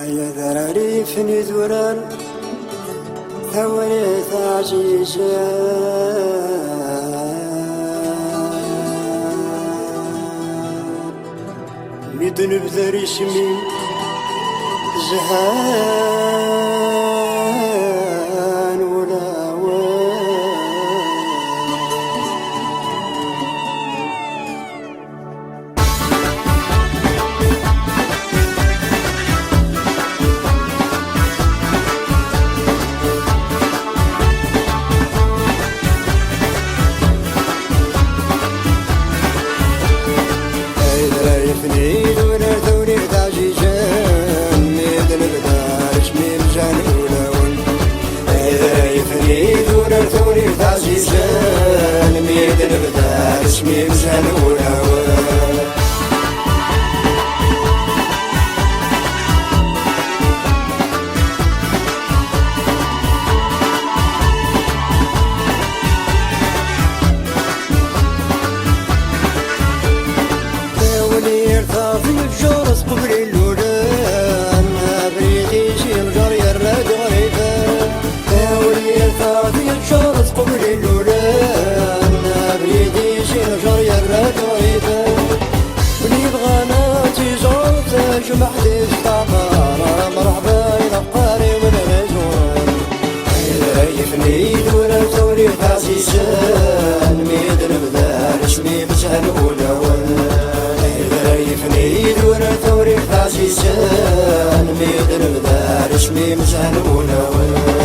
يا ذراري فني ذوران ثوريث عزيزة ميدن بذر اسمي زهان ولا فنيد ولا ثوري تعجيجان ميدن بدارش ميمجان ولون فنيد ولا ثوري تعجيجان ميدن بدارش ميمجان ولون محدش تعبر مرحبا يا قاري والغزوان يفني ولا ثوري تعزيزان ميدن بدارش ميمجان ولون يفني ولا ثوري تعزيزان ميدن بدارش ميمجان ولون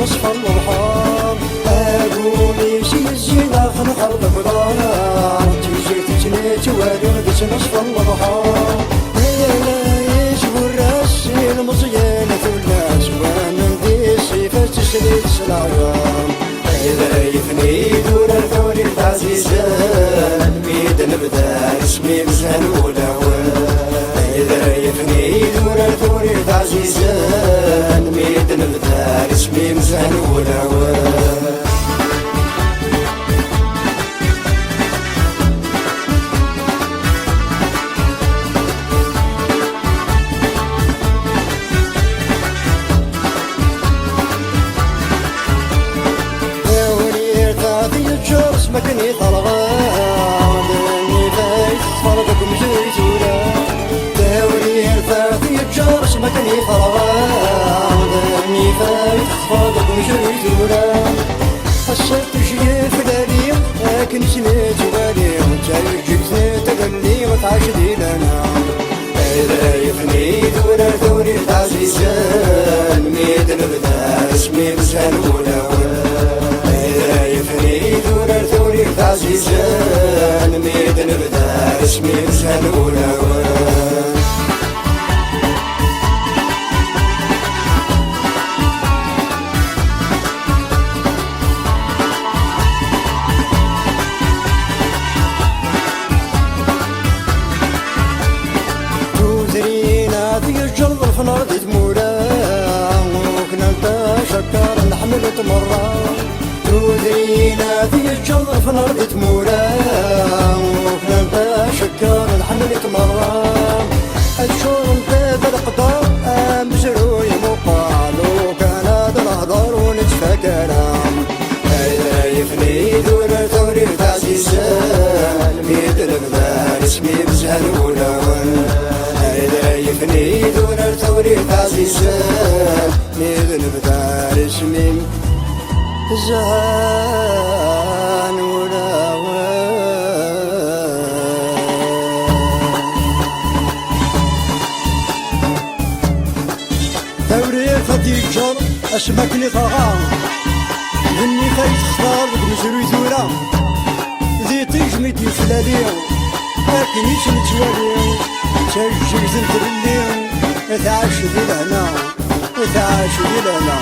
نصف الرحام أقومي شي الزينة خنخرب بضانار تيجي تجني توالي ودس نصف الرحام لا يجبر راسي المصيانة الناس وانا ذي الصيفة تسريد سلايام إذا يفني دور الثوري العزيزان ميدن بدار اسمي مزهن ولون إذا يفني دور الثوري العزيزان ميدن بدار اسمي مزهن ولون مكني طلغان دني فايت فرضكم زيتونا دوري الفاثي الجرس مكني طلغان دني فايت فرضكم زيتونا حسيت شي فداني لكن سنيت بالي وجاي جيتني تقلي وتعشدي لنا إذا يفني دورة ثوري العزيزان ميدن بدار اسمي مزهن ولون إذا يفني دورة ثوري العزيزان ميدن بدار اسمي مزهن ولون نرد تمورا وكنا نتشكر نحمل تمرة تودرينا في الجر فنرد تمورا وكنا نتشكر نحمل تمرة الشور باب القدر مزروي مقال وكان هذا الهضر ونتفكر هذا يفني دور ثوري العزيزان ميدن بدار اسمي مزهن ولون هذا يفني دور ثوري العزيزان ميدن بدار اسمي زهان ولون ثوري فتيجر اسمكني طغام ذني خايت اختار لك مزروي ثورة ذي تجمي تفلالي لكن يش متوالي تجي زنت الليل تعاش ذي لهنا تعاش ذي لهنا